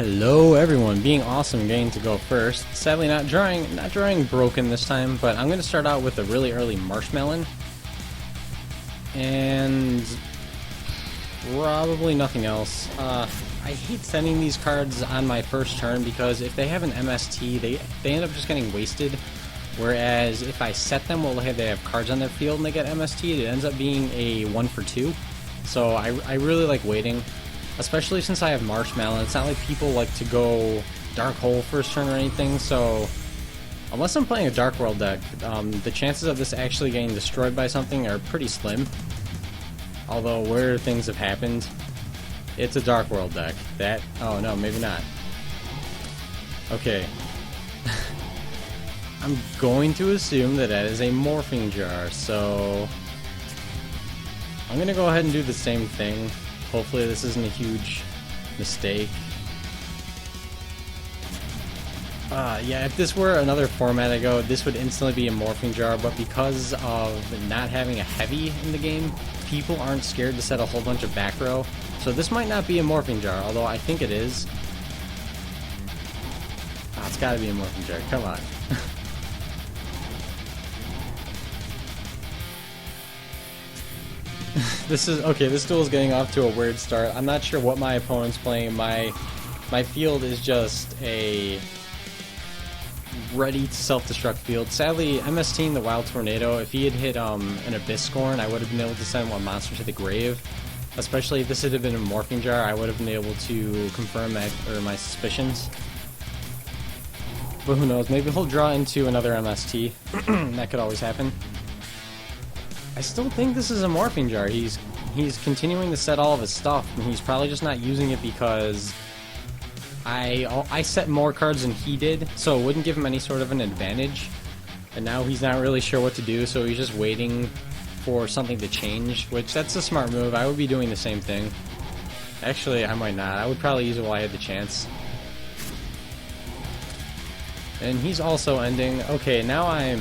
Hello everyone, being awesome, getting to go first. Sadly not drawing broken this time, but I'm going to start out with a really early marshmallow. And probably nothing else. I hate sending these cards on my first turn because if they have an MST, they end up just getting wasted. Whereas if I set them while they have cards on their field and they get MST, it ends up being a 1 for 2. So I really like waiting. Especially since I have Marshmallow, it's not like people like to go Dark Hole first turn or anything, so unless I'm playing a Dark World deck, the chances of this actually getting destroyed by something are pretty slim. Although, where things have happened, it's a Dark World deck. Oh no, maybe not. Okay. I'm going to assume that is a Morphing Jar, so I'm going to go ahead and do the same thing. Hopefully this isn't a huge mistake. Yeah, if this were another format ago, this would instantly be a Morphing Jar, but because of not having a heavy in the game, people aren't scared to set a whole bunch of back row. So this might not be a Morphing Jar, although I think it is. It's gotta be a Morphing Jar, come on. This duel is getting off to a weird start. I'm not sure what my opponent's playing. My field is just a ready to self-destruct field. Sadly, MSTing the Wild Tornado, if he had hit an Abyss Scorn, I would have been able to send one monster to the grave. Especially if this had been a Morphing Jar, I would have been able to confirm my suspicions. But who knows, maybe he'll draw into another MST. That could always happen. I still think this is a Morphing Jar. He's continuing to set all of his stuff, and he's probably just not using it because I set more cards than he did, so it wouldn't give him any sort of an advantage. And now he's not really sure what to do, so he's just waiting for something to change, which that's a smart move. I would be doing the same thing. Actually, I might not. I would probably use it while I had the chance. And he's also ending. Okay, now I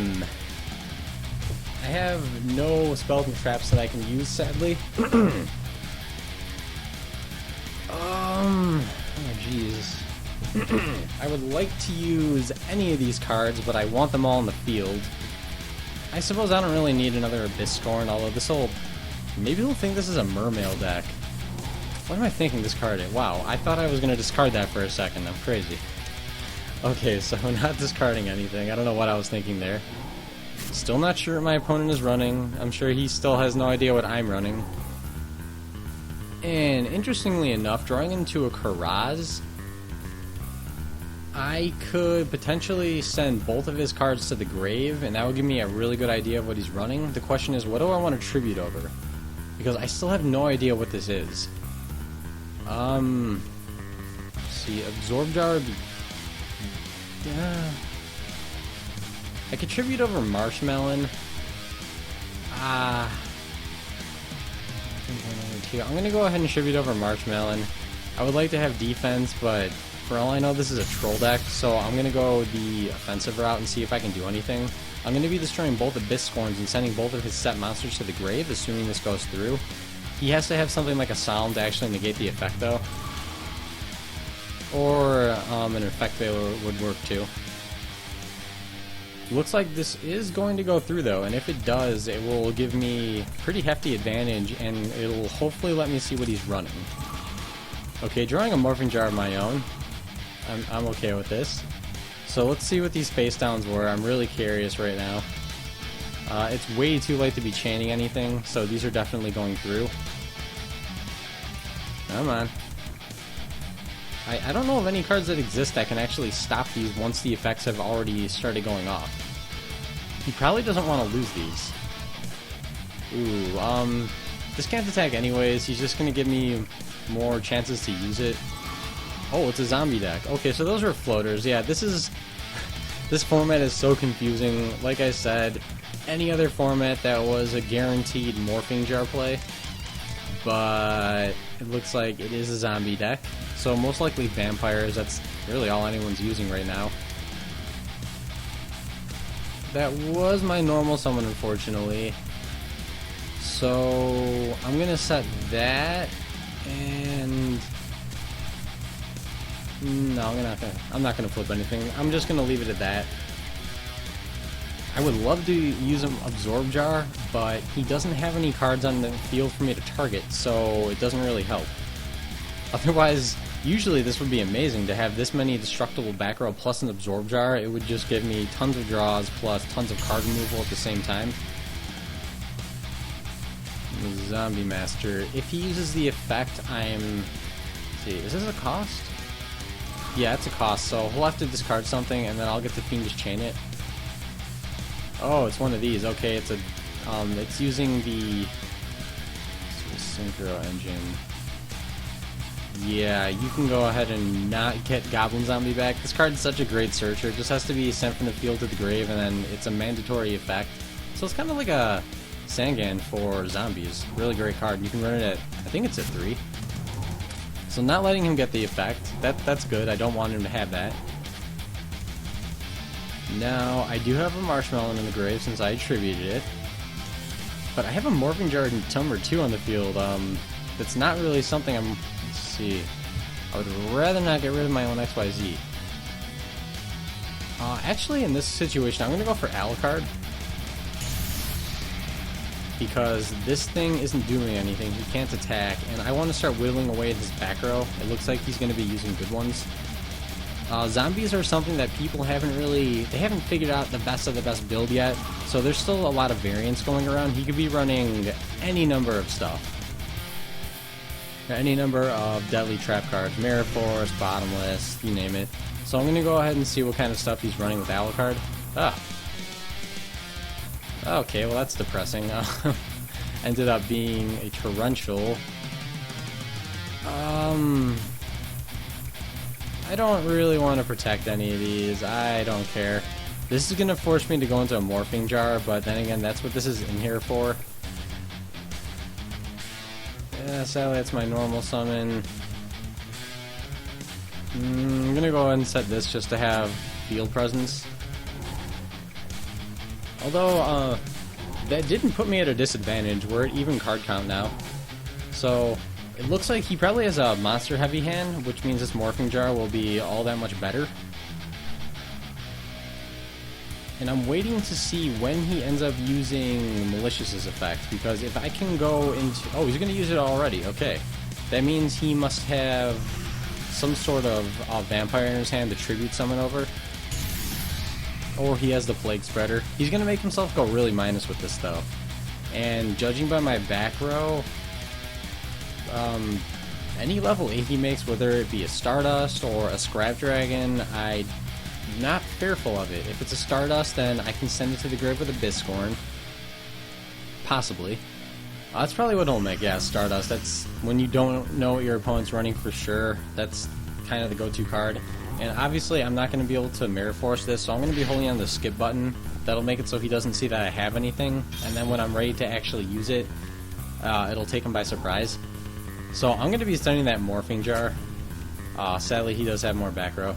have no spells and traps that I can use, sadly. Oh jeez. I would like to use any of these cards, but I want them all in the field. I suppose I don't really need another Abyss Scorn, although maybe they'll think this is a Mermail deck. What am I thinking this card is? Wow, I thought I was going to discard that for a second. I'm crazy. Okay, so not discarding anything. I don't know what I was thinking there. Still not sure what my opponent is running. I'm sure he still has no idea what I'm running. And interestingly enough, drawing into a Karaz, I could potentially send both of his cards to the grave, and that would give me a really good idea of what he's running. The question is, what do I want to tribute over? Because I still have no idea what this is. Let's see, Absorb Jar would be... I could tribute over Marshmallow. I'm going to go ahead and tribute over Marshmallow. I would like to have defense, but for all I know, this is a troll deck, so I'm going to go the offensive route and see if I can do anything. I'm going to be destroying both Abyss Scorns and sending both of his set monsters to the grave, assuming this goes through. He has to have something like a Solemn to actually negate the effect, though. Or an Effect Veiler would work, too. Looks like this is going to go through, though, and if it does, it will give me pretty hefty advantage, and it'll hopefully let me see what he's running. Okay, drawing a Morphing Jar of my own. I'm okay with this. So let's see what these face downs were. I'm really curious right now. It's way too late to be chaining anything, so these are definitely going through. Come on. I don't know of any cards that exist that can actually stop these once the effects have already started going off. He probably doesn't want to lose these. Ooh, this can't attack anyways. He's just going to give me more chances to use it. Oh, it's a zombie deck. Okay, so those are floaters. Yeah, this format is so confusing. Like I said, any other format that was a guaranteed Morphing Jar play, but it looks like it is a zombie deck. So most likely vampires, that's really all anyone's using right now. That was my normal summon, unfortunately. So I'm gonna set that, and No, I'm not gonna flip anything. I'm just gonna leave it at that. I would love to use an Absorb Jar, but he doesn't have any cards on the field for me to target, so it doesn't really help. Otherwise, usually this would be amazing to have this many destructible back row plus an Absorb Jar. It would just give me tons of draws plus tons of card removal at the same time. Zombie Master. If he uses the effect, let's see, is this a cost? Yeah, it's a cost, so he'll have to discard something, and then I'll get the Fiendish Chain it. Oh, it's one of these. Okay, it's using the Synchro Engine. Yeah, you can go ahead and not get Goblin Zombie back. This card is such a great searcher. It just has to be sent from the field to the grave, and then it's a mandatory effect. So it's kind of like a Sangan for zombies. Really great card. You can run it at, I think it's at 3. So not letting him get the effect, that's good. I don't want him to have that. Now, I do have a Marshmallow in the grave since I attributed it. But I have a Morphing Jar and Tumor 2 on the field. That's not really something I'm... Let's see. I would rather not get rid of my own XYZ. Actually, in this situation, I'm going to go for Alucard. Because this thing isn't doing anything. He can't attack. And I want to start whittling away at his back row. It looks like he's going to be using good ones. Zombies are something that people haven't figured out the best of the best build yet, so there's still a lot of variance going around. He could be running any number of stuff. Any number of deadly trap cards, Mirror Force, Bottomless, you name it. So I'm going to go ahead and see what kind of stuff he's running with Alucard. Okay, well that's depressing. Ended up being a Torrential. I don't really want to protect any of these. I don't care. This is going to force me to go into a Morphing Jar, but then again, that's what this is in here for. Yeah, sadly, that's my normal summon. I'm going to go ahead and set this just to have field presence. Although, that didn't put me at a disadvantage. We're at even card count now. So... it looks like he probably has a monster heavy hand, which means this Morphing Jar will be all that much better. And I'm waiting to see when he ends up using Malicious's effect, because if I can go into... oh, he's going to use it already, okay. That means he must have some sort of vampire in his hand to tribute summon over. Or he has the Plague Spreader. He's going to make himself go really minus with this, though. And judging by my back row... any level 8 he makes, whether it be a Stardust or a Scrap Dragon, I'm not fearful of it. If it's a Stardust, then I can send it to the grave with a Biscorn. Possibly. That's probably what it'll make, yeah, Stardust. That's when you don't know what your opponent's running for sure. That's kind of the go-to card. And obviously, I'm not going to be able to Mirror Force this, so I'm going to be holding on the skip button. That'll make it so he doesn't see that I have anything. And then when I'm ready to actually use it, it'll take him by surprise. So I'm going to be sending that Morphing Jar. Sadly, he does have more back row.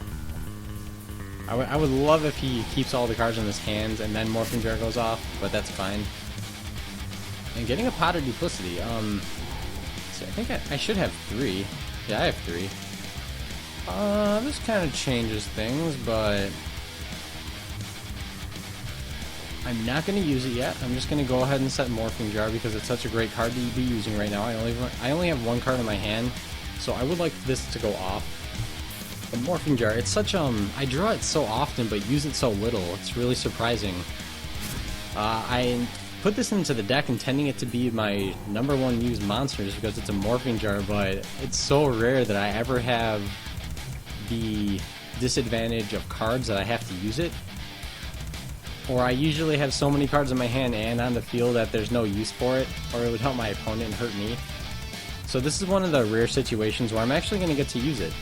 I would love if he keeps all the cards in his hands and then Morphing Jar goes off, but that's fine. And getting a Pot of Duplicity. So I think I should have 3. Yeah, I have 3. This kind of changes things, but I'm not going to use it yet. I'm just going to go ahead and set Morphing Jar because it's such a great card to be using right now. I only have 1 card in my hand, so I would like this to go off. The Morphing Jar, it's such I draw it so often but use it so little. It's really surprising. I put this into the deck intending it to be my #1 used monster just because it's a Morphing Jar, but it's so rare that I ever have the disadvantage of cards that I have to use it. Or I usually have so many cards in my hand and on the field that there's no use for it, or it would help my opponent and hurt me. So this is one of the rare situations where I'm actually going to get to use it.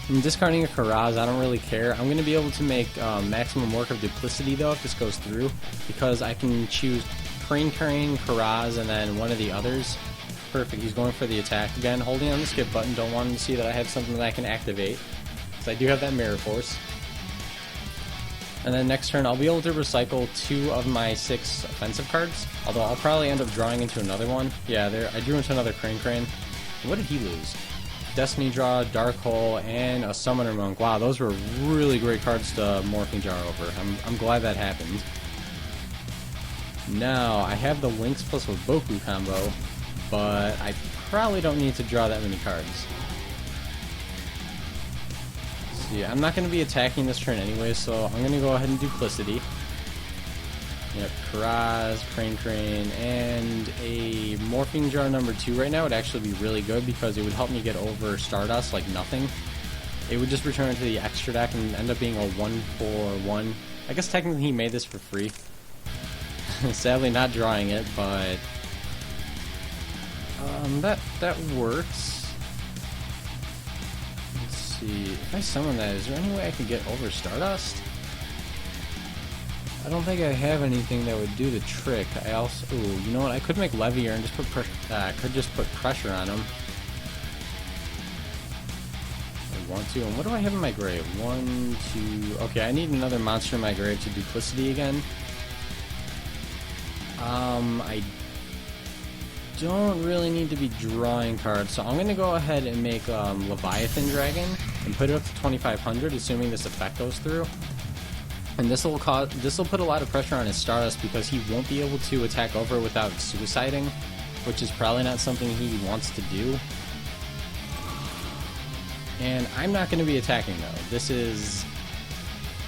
I'm discarding a Karaz, I don't really care. I'm going to be able to make maximum work of Duplicity though if this goes through, because I can choose Crane, Karaz, and then one of the others. Perfect, he's going for the attack again, holding on the skip button, don't want him to see that I have something that I can activate. So I do have that Mirror Force. And then next turn I'll be able to recycle 2 of my 6 offensive cards, although I'll probably end up drawing into another one. Yeah, I drew into another Crane. What did he lose? Destiny Draw, Dark Hole, and a Summoner Monk. Wow, those were really great cards to Morphing Jar over. I'm glad that happened. Now, I have the Lynx plus a Boku combo, but I probably don't need to draw that many cards. See, I'm not going to be attacking this turn anyway, so I'm going to go ahead and Duplicity. Yep, Karaz, Crane, and a Morphing Jar number 2 right now would actually be really good because it would help me get over Stardust like nothing. It would just return it to the extra deck and end up being a 1/4/1. I guess technically he made this for free. Sadly not drawing it, but that works. Let's see, if I summon that, is there any way I could get over Stardust? I don't think I have anything that would do the trick. I also, ooh, you know what? I could make Levier and just put pressure on him. I want to. And what do I have in my grave? 1, 2. Okay, I need another monster in my grave to Duplicity again. I don't really need to be drawing cards, so I'm going to go ahead and make Leviathan Dragon and put it up to 2,500, assuming this effect goes through. And this will put a lot of pressure on his Stardust because he won't be able to attack over without suiciding, which is probably not something he wants to do. And I'm not going to be attacking though. This is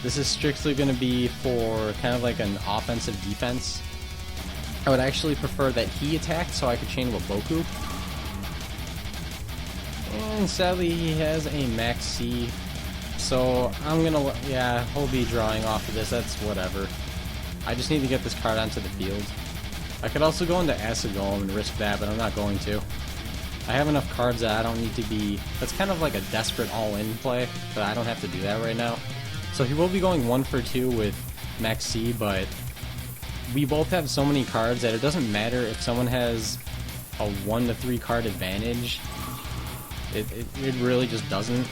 strictly going to be for kind of like an offensive defense. I would actually prefer that he attacked so I could chain with Boku. And sadly he has a Max C. So I'm gonna, yeah, he'll be drawing off of this, that's whatever. I just need to get this card onto the field. I could also go into Acid Golem and risk that, but I'm not going to. I have enough cards that I don't need to be, that's kind of like a desperate all-in play, but I don't have to do that right now. So he will be going 1 for 2 with Max C, but we both have so many cards that it doesn't matter if someone has a 1 to 3 card advantage. It really just doesn't.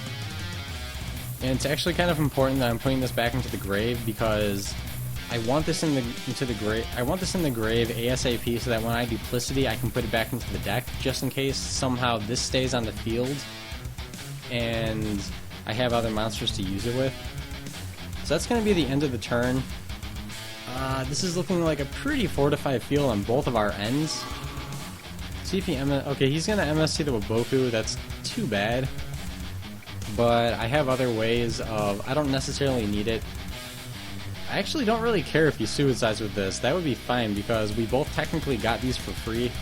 And it's actually kind of important that I'm putting this back into the grave because I want this into the grave. I want this in the grave ASAP so that when I Duplicity, I can put it back into the deck, just in case somehow this stays on the field and I have other monsters to use it with. So that's going to be the end of the turn. This is looking like a pretty fortified field on both of our ends. See if he okay, he's going to MSC the Waboku. That's too bad. But I have other ways of, I don't necessarily need it. I actually don't really care if he suicides with this. That would be fine because we both technically got these for free.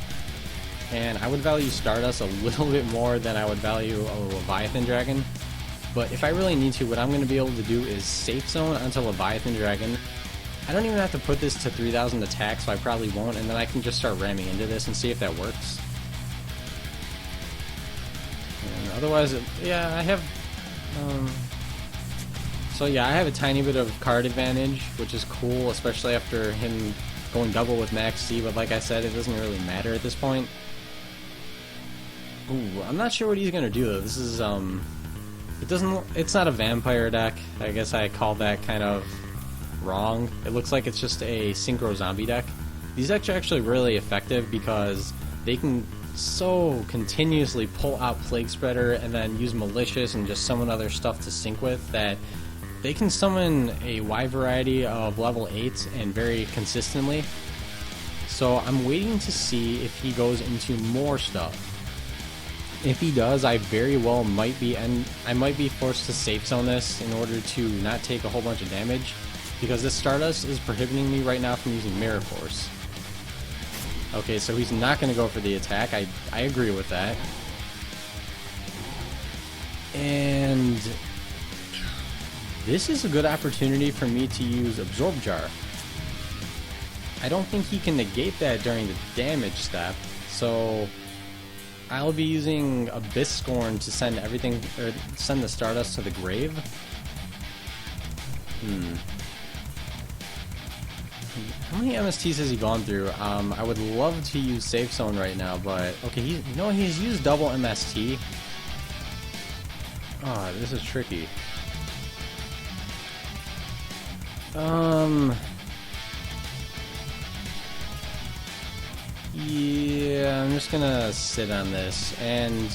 And I would value Stardust a little bit more than I would value a Leviathan Dragon. But if I really need to, what I'm going to be able to do is safe zone onto Leviathan Dragon. I don't even have to put this to 3,000 attack, so I probably won't. And then I can just start ramming into this and see if that works. And otherwise, yeah, I have... so yeah, I have a tiny bit of card advantage, which is cool, especially after him going double with Max C, but like I said, it doesn't really matter at this point. Ooh, I'm not sure what he's gonna do though. This is, it's not a vampire deck. I guess I called that kind of wrong. It looks like it's just a Synchro Zombie deck. These decks are actually really effective because they can so continuously pull out Plague Spreader and then use Malicious and just summon other stuff to sync with that they can summon a wide variety of level 8s and very consistently. So I'm waiting to see if he goes into more stuff. If he does, I very well might be, and I might be forced to safe zone this in order to not take a whole bunch of damage because this Stardust is prohibiting me right now from using Mirror Force. Okay, so he's not going to go for the attack. I agree with that. And this is a good opportunity for me to use Absorb Jar. I don't think he can negate that during the damage step, so I'll be using Abyss Scorn to send everything, or send the Stardust to the grave. How many MSTs has he gone through? I would love to use Safe Zone right now, but okay, he's used double MST. Oh, this is tricky. Yeah, I'm just gonna sit on this, and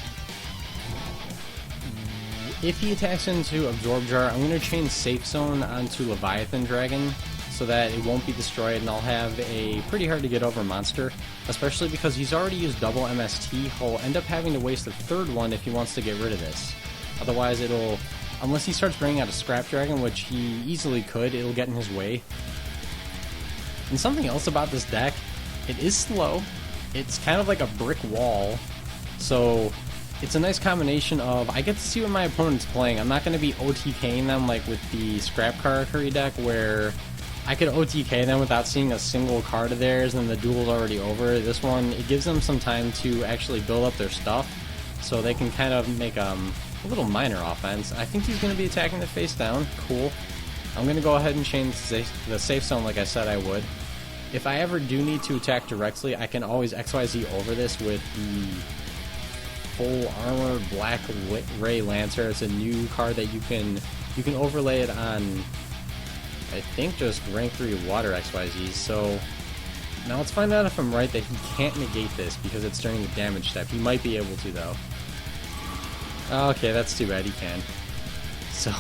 if he attacks into Absorb Jar, I'm going to chain Safe Zone onto Leviathan Dragon so that it won't be destroyed, and I'll have a pretty hard to get over monster, especially because he's already used double MST. He'll end up having to waste a third one if he wants to get rid of this. Otherwise it'll, unless he starts bringing out a Scrap Dragon, which he easily could, it'll get in his way. And something else about this deck, it is slow. It's kind of like a brick wall, so it's a nice combination of, I get to see what my opponent's playing. I'm not going to be OTKing them like with the Scrap Card Curry deck, where I could OTK them without seeing a single card of theirs and the duel's already over. This one, it gives them some time to actually build up their stuff, so they can kind of make a little minor offense. I think he's going to be attacking the face down. Cool. I'm going to go ahead and chain the Safe Zone like I said I would. If I ever do need to attack directly, I can always XYZ over this with the Full Armor Black Ray Lancer. It's a new card that you can overlay it on, I think, just rank 3 water XYZs. So now let's find out if I'm right that he can't negate this because it's during the damage step. He might be able to though. Okay, that's too bad, he can. So,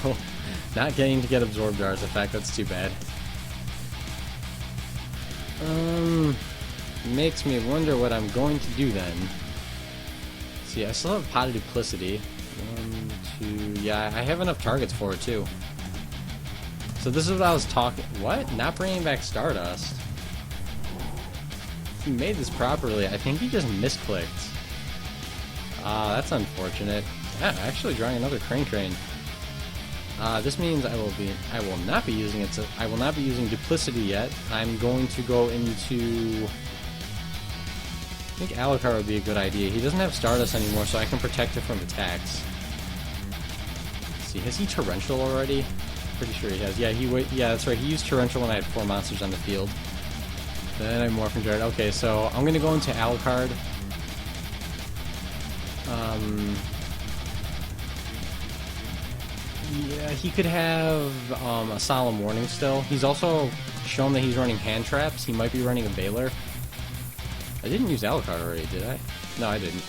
not getting to get Absorb Jar's effect, that's too bad. Makes me wonder what I'm going to do then. See, I still have Pot of Duplicity. 1, 2, yeah, I have enough targets for it too. So this is what I was talking, what? Not bringing back Stardust? If he made this properly, I think he just misclicked. That's unfortunate. Yeah, actually drawing another Crane Train. This means I will not be using it. So I will not be using Duplicity yet. I'm going to go into, I think Alucard would be a good idea. He doesn't have Stardust anymore, so I can protect it from attacks. Let's see, has he Torrential already? Pretty sure he has. Yeah, yeah, that's right. He used Torrential when I had 4 monsters on the field. Then I Morphin Jared. Okay, so I'm gonna go into Alucard. Yeah, he could have a Solemn Warning still. He's also shown that he's running Hand Traps. He might be running a Baylor. I didn't use Alucard already, did I? No, I didn't.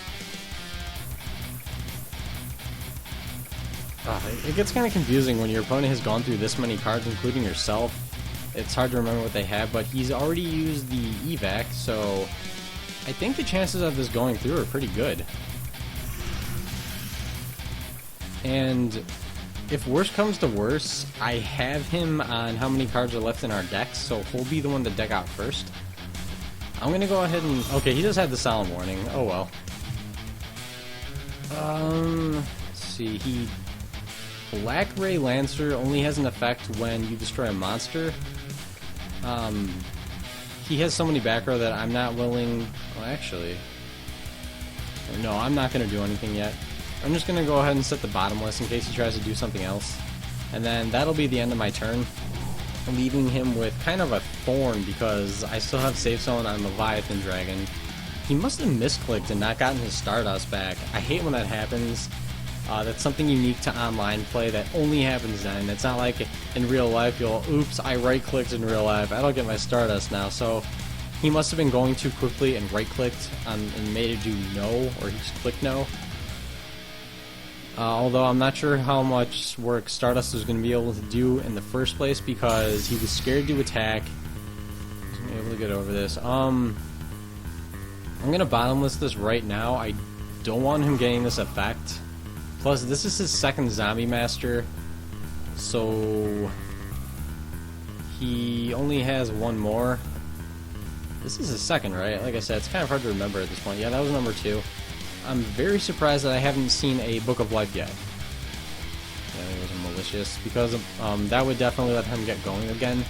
It gets kind of confusing when your opponent has gone through this many cards, including yourself. It's hard to remember what they have, but he's already used the evac, so I think the chances of this going through are pretty good. And if worse comes to worse, I have him on how many cards are left in our decks, so he'll be the one to deck out first. I'm gonna go ahead and, okay, he does have the Solemn Warning. Oh well. Let's see, Black Ray Lancer only has an effect when you destroy a monster. He has so many back row that I'm not willing, well actually, no, I'm not gonna do anything yet. I'm just gonna go ahead and set the bottomless in case he tries to do something else. And then that'll be the end of my turn, leaving him with kind of a thorn because I still have Safe Zone on Leviathan Dragon. He must have misclicked and not gotten his Stardust back. I hate when that happens. That's something unique to online play that only happens then. It's not like in real life you'll, oops, I right-clicked in real life, I don't get my Stardust now. So he must have been going too quickly and right-clicked and made it do no, or he just clicked no. Although I'm not sure how much work Stardust was going to be able to do in the first place because he was scared to attack. He wasn't able to get over this. I'm going to bottomless this right now. I don't want him getting this effect. Plus, this is his second Zombie Master, so he only has one more. This is his second, right? Like I said, it's kind of hard to remember at this point. Yeah, that was number 2. I'm very surprised that I haven't seen a Book of Life yet. Yeah, it was a malicious, because that would definitely let him get going again.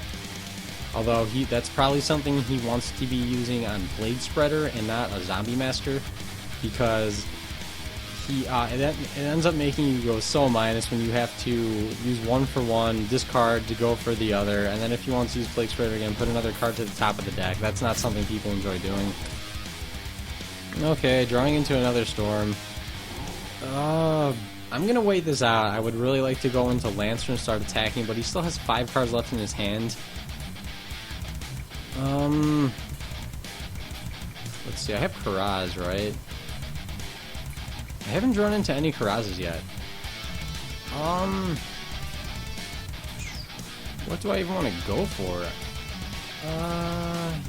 Although that's probably something he wants to be using on Blade Spreader and not a Zombie Master, because it ends up making you go so minus when you have to use 1 for 1, discard to go for the other, and then if you want to use Plague Spreader again, put another card to the top of the deck. That's not something people enjoy doing. Okay, drawing into another storm. I'm gonna wait this out. I would really like to go into Lancer and start attacking, but he still has 5 cards left in his hand. Let's see, I have Karaz, right? I haven't drawn into any Karazes yet. What do I even want to go for?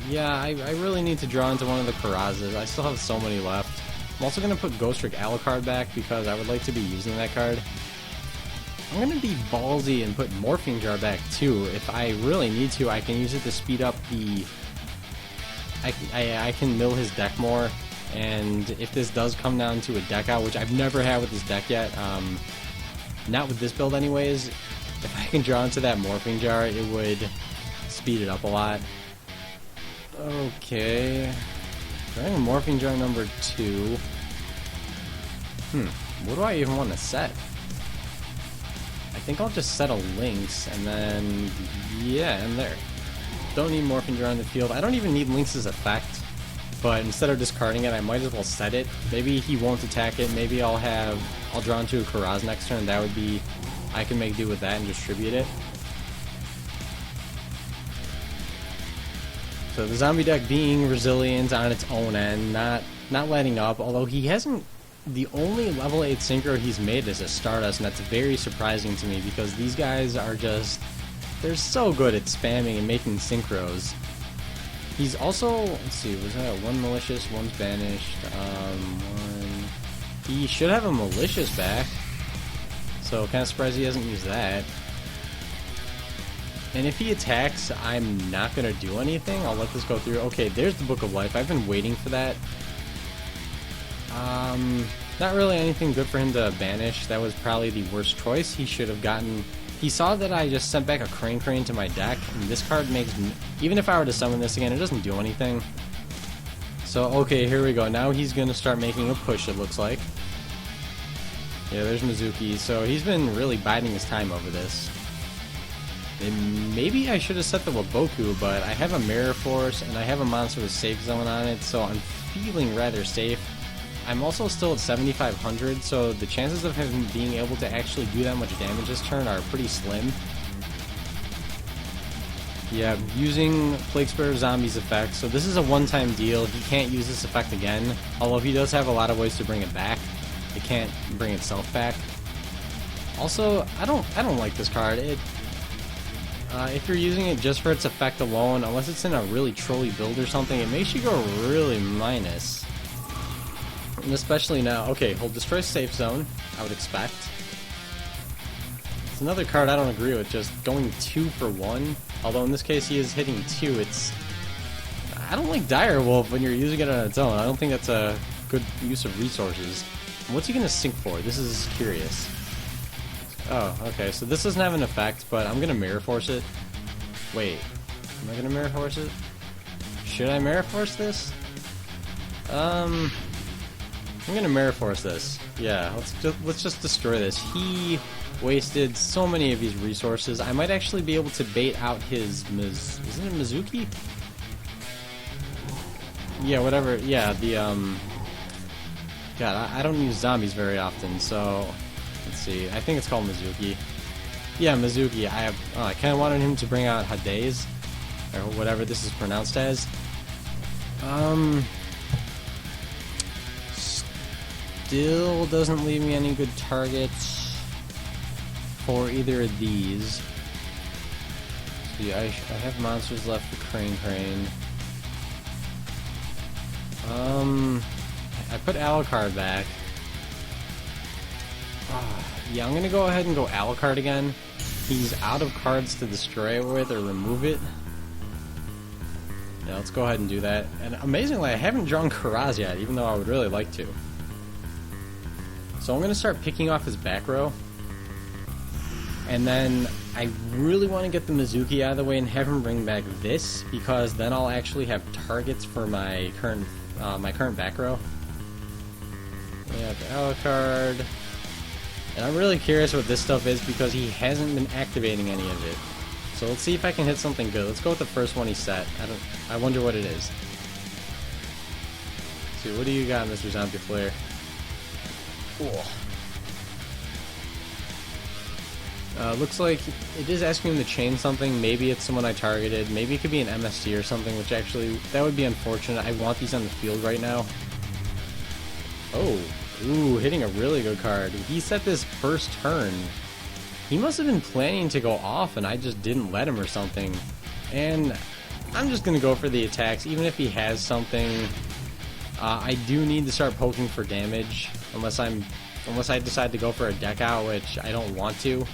Yeah, I really need to draw into one of the Karazas. I still have so many left. I'm also going to put Ghost Trick Alucard back because I would like to be using that card. I'm going to be ballsy and put Morphing Jar back too. If I really need to, I can use it to speed up the... I can mill his deck more, and if this does come down to a deck out, which I've never had with this deck yet, not with this build anyways, if I can draw into that Morphing Jar, it would speed it up a lot. Okay, drawing a Morphing Jar number 2. What do I even want to set? I think I'll just set a Lynx, and then, yeah, and there. Don't need Morphing Jar on the field. I don't even need Lynx's effect, but instead of discarding it, I might as well set it. Maybe he won't attack it. Maybe I'll draw into a Karaz next turn. That would be, I can make do with that and distribute it. So the zombie deck being resilient on its own end, not letting up, although he hasn't, the only level 8 synchro he's made is a Stardust, and that's very surprising to me because these guys are just, they're so good at spamming and making synchros. He's also, let's see, was that one malicious, one's banished, one, he should have a malicious back, so kind of surprised he hasn't used that. And if he attacks, I'm not going to do anything. I'll let this go through. Okay, there's the Book of Life. I've been waiting for that. Not really anything good for him to banish. That was probably the worst choice. He should have gotten... He saw that I just sent back a Crane to my deck, and this card makes... Even if I were to summon this again, it doesn't do anything. So, okay, here we go. Now he's going to start making a push, it looks like. Yeah, there's Mizuki. So he's been really biding his time over this. And maybe I should have set the Waboku, but I have a Mirror Force and I have a monster with Safe Zone on it, so I'm feeling rather safe. I'm also still at 7,500, so the chances of him being able to actually do that much damage this turn are pretty slim. Yeah, using Plague Spirit Zombie's effect, so this is a one-time deal. He can't use this effect again, although he does have a lot of ways to bring it back. It can't bring itself back. Also, I don't like this card. If you're using it just for its effect alone, unless it's in a really trolly build or something, it makes you go really minus. And especially now, okay, he'll destroy Safe Zone, I would expect. It's another card I don't agree with, just going 2 for 1. Although in this case he is hitting 2, I don't like Dire Wolf when you're using it on its own. I don't think that's a good use of resources. What's he gonna sink for? This is curious. Oh, okay, so this doesn't have an effect, but I'm gonna Mirror Force it. Wait, am I gonna Mirror Force it? Should I Mirror Force this? I'm gonna Mirror Force this. Yeah, let's just destroy this. He wasted so many of his resources. I might actually be able to bait out his isn't it Mizuki? Yeah, whatever. Yeah, the God, I don't use zombies very often, so let's see. I think it's called Mizuki. Yeah, Mizuki. I kind of wanted him to bring out Hades, or whatever this is pronounced as. Still doesn't leave me any good targets for either of these. See, I have monsters left for Crane. I put Alucard back. Yeah, I'm gonna go ahead and go Alucard again. He's out of cards to destroy it with or remove it. Yeah, let's go ahead and do that. And amazingly, I haven't drawn Karaz yet, even though I would really like to. So I'm gonna start picking off his back row. And then I really want to get the Mizuki out of the way and have him bring back this, because then I'll actually have targets for my current back row. We have Alucard. And I'm really curious what this stuff is because he hasn't been activating any of it. So let's see if I can hit something good. Let's go with the first one he set. I wonder what it is. Let's see, what do you got, Mr. Zombie Flare? Cool. Looks like it is asking him to chain something. Maybe it's someone I targeted. Maybe it could be an MST or something, which actually, that would be unfortunate. I want these on the field right now. Oh. Ooh, hitting a really good card. He set this first turn. He must have been planning to go off and I just didn't let him or something. And I'm just going to go for the attacks, even if he has something. I do need to start poking for damage, unless I decide to go for a deck out, which I don't want to.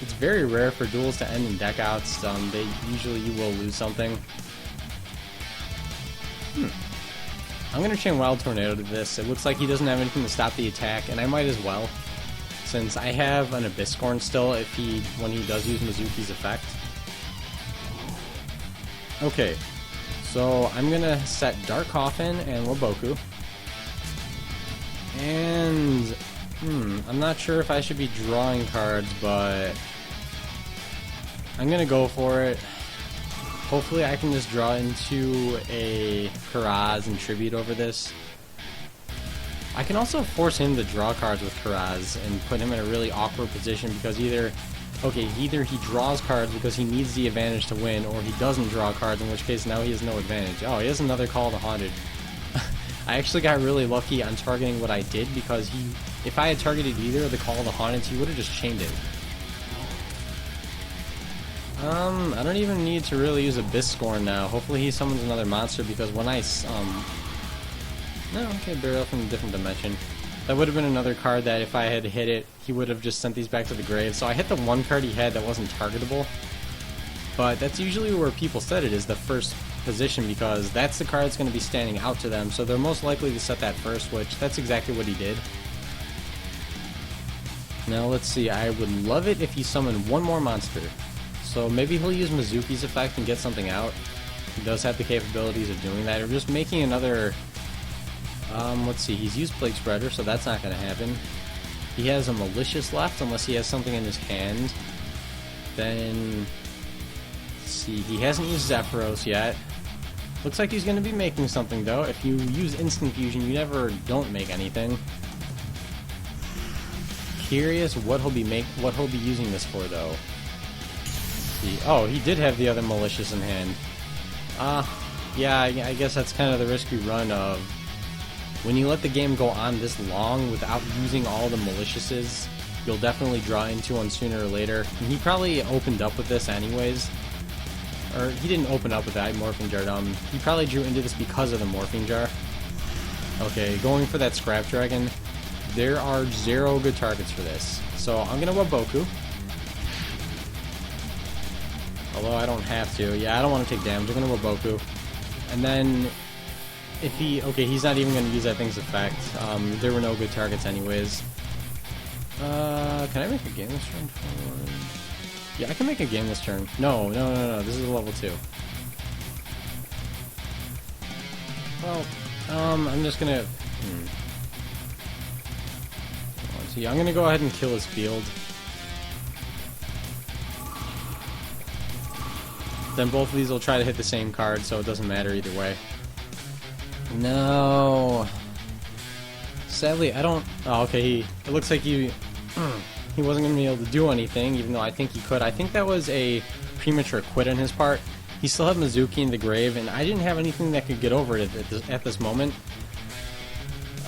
It's very rare for duels to end in deck outs. You will lose something. I'm going to chain Wild Tornado to this. It looks like he doesn't have anything to stop the attack, and I might as well, since I have an Abysscorn still when he does use Mizuki's effect. Okay, so I'm going to set Dark Coffin and Waboku. And I'm not sure if I should be drawing cards, but I'm gonna go for it. Hopefully I can just draw into a Karaz and tribute over this. I can also force him to draw cards with Karaz and put him in a really awkward position, because either he draws cards because he needs the advantage to win, or he doesn't draw cards, in which case now he has no advantage. Oh, he has another Call to Haunted. I actually got really lucky on targeting what I did, because if I had targeted either of the Call of the Haunted, he would have just chained it. I don't even need to really use Abysscorn now. Hopefully he summons another monster, because when I no, okay, Burial from a different dimension. That would have been another card that if I had hit it, he would have just sent these back to the grave. So I hit the one card he had that wasn't targetable. But that's usually where people set it, is the first position, because that's the card that's going to be standing out to them, so they're most likely to set that first, which that's exactly what he did. Now let's see, I would love it if he summoned one more monster. So maybe he'll use Mizuki's effect and get something out. He does have the capabilities of doing that, or just making another... let's see, he's used Plague Spreader, so that's not going to happen. He has a Malicious left, unless he has something in his hand. Then... let's see, he hasn't used Zephyros yet. Looks like he's going to be making something, though. If you use Instant Fusion, you never don't make anything. Curious what he'll be using this for, though. Let's see. Oh, he did have the other Malicious in hand. Yeah, I guess that's kind of the risk you run of when you let the game go on this long without using all the Maliciouses. You'll definitely draw into one sooner or later. And he probably opened up with this anyways. Or, he didn't open up with that Morphing Jar. He probably drew into this because of the Morphing Jar. Okay, going for that Scrap Dragon. There are 0 good targets for this. So, I'm gonna Waboku. Although I don't have to. Yeah, I don't want to take damage. I'm gonna Waboku. And then, if he's not even gonna use that thing's effect. There were no good targets anyways. Can I make a game this turn? Yeah, I can make a game this turn. No. This is a level 2. Well, I'm just gonna... So yeah, I'm gonna go ahead and kill his field. Then both of these will try to hit the same card, so it doesn't matter either way. No. Sadly, I don't... Oh, okay, it looks like he wasn't going to be able to do anything, even though I think he could. I think that was a premature quit on his part. He still had Mizuki in the grave, and I didn't have anything that could get over it at this moment.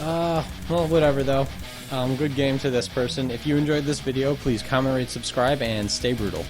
Well, whatever, though. Good game to this person. If you enjoyed this video, please comment, rate, subscribe, and stay brutal.